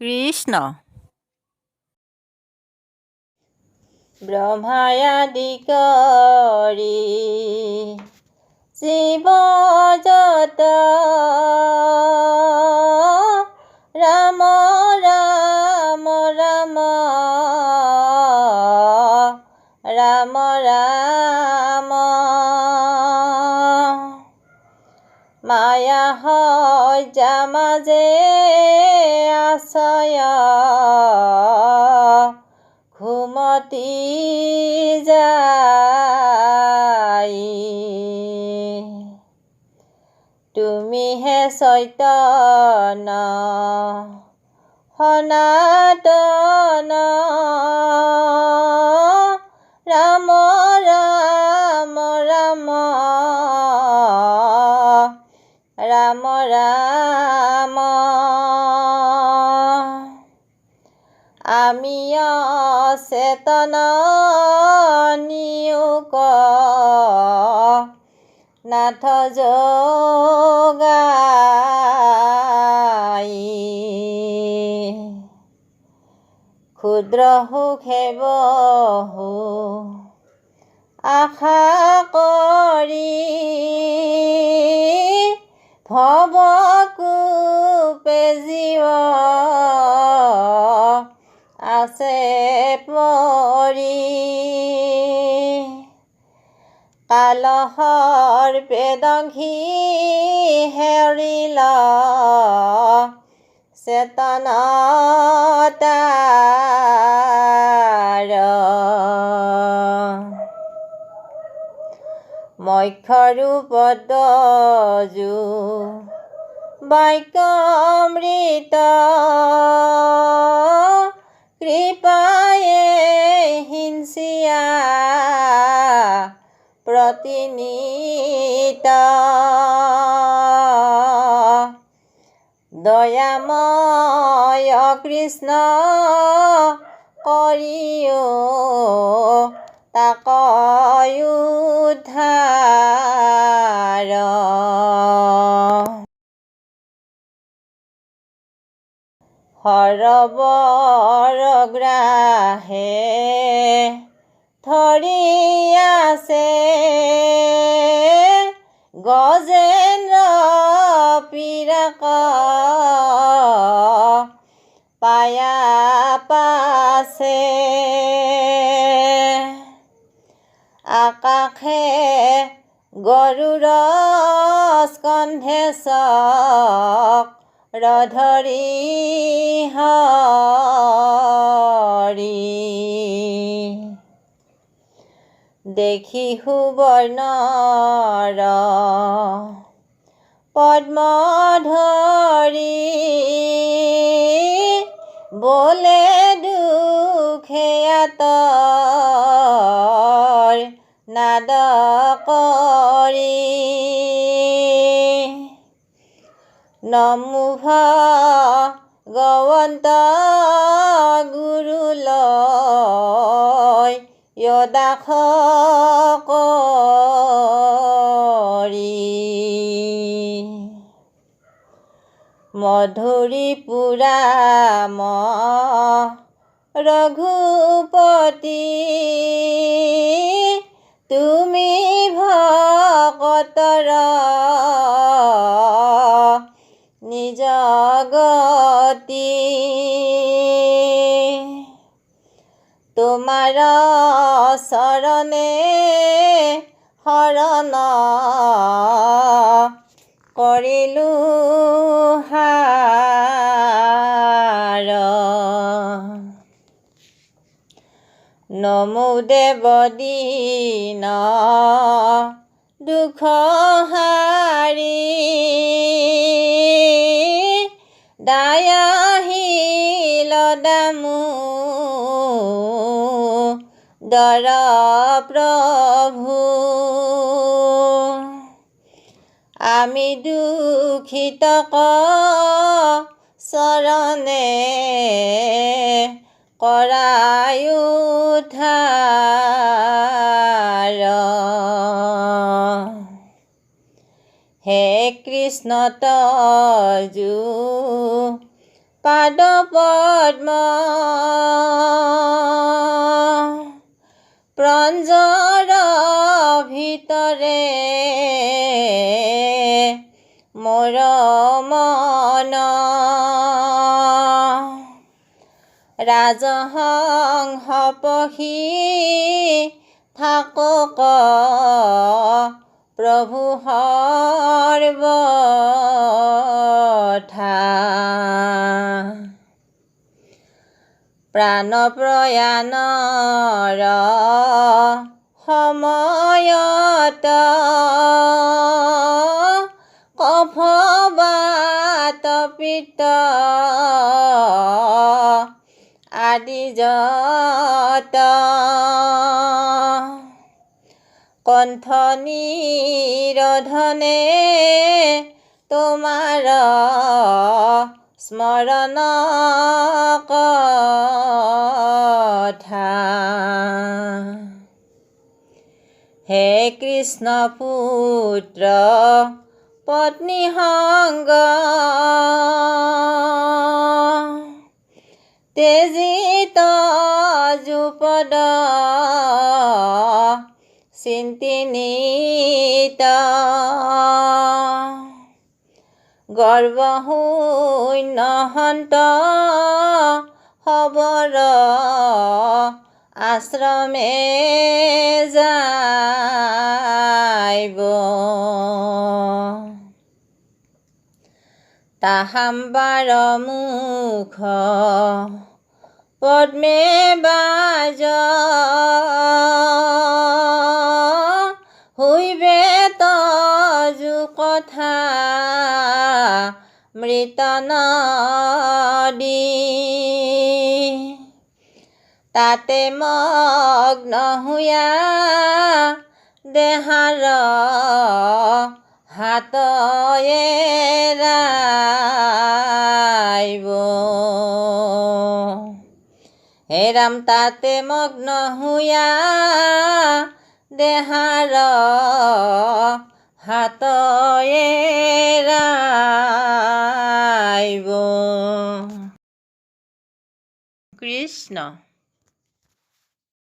কৃষ্ণ। ব্ৰহ্মায়াদি কৰি শিৱ যত ৰাম ৰাম ৰাম ৰাম ৰাম মায়া সজ্জা মাজে আশ্ৰয় ঘুমতি যায় তুমিহে চৈতন্য সনাতন ৰাম ৰাম ৰাম ৰাম ৰাম আমি অচেতন নিয়োগ নাথ যোগাই ক্ষুদ্ৰ সুখে বহু আশা কৰি ভৱকূপে জীৱ আছে পৰি কালহৰ বেদংঘি হেৰিল চেতনতাৰ মক্ষৰূপত যো বাক্যমৃত কৃপায়ে হিংসিয়া প্ৰতিনিত দয়াময় কৃষ্ণ কৰিও তাক উদ্ধাৰ সৰবৰ গ্ৰাহে ধৰি আছে গজেন্দ্ৰ পিৰাক পায়া পাছে আকাশে গৰুড় স্কন্ধে চক্ৰধৰি হৰি দেখি সুবৰ্ণৰ পদ্মধৰি বোলে দুখেয়াতৰ নাদ কৰি নমো ভগৱন্ত গুৰুলৈ য়দাস কৰি মধুৰী পুৰাম ৰঘুপতি তুমি ভকতৰ নিজ গতি তোমাৰ চৰণে শৰণ কৰিলো হাৰ নমো দেৱ দীন দুখ হাৰি দায়াশীল দামো দৰ প্ৰভু আমি দুখিতক চৰণে কৰাই উদ্ধাৰ হে কৃষ্ণ তজু পাদ পদ্ম প্ৰঞ্জৰ ভিতৰে মোৰ মন ৰাজহংস পখি থাকক প্ৰভু সৰ্বথা প্ৰাণ প্ৰয়াণৰ সময়ত কফবাত পিত্ত আদি যত কণ্ঠ নিৰোধনে তোমাৰ স্মৰণ কথা হে কৃষ্ণ পুত্ৰ পত্নী সংগ তেজিত যুপদ চিন্তিনিত গৰ্বশূন্য সন্ত হবৰ আশ্ৰমে যাইব তাহাম বাৰ মুখ পদ্মে বাজ হৈবে তজু কথা মৃত নদী তাতে মগ্ন হুয়া দেহাৰ হাত এৰাইব হে ৰাম তাতে মগ্ন হুয়া দেহাৰ হাত এৰাইব কৃষ্ণ।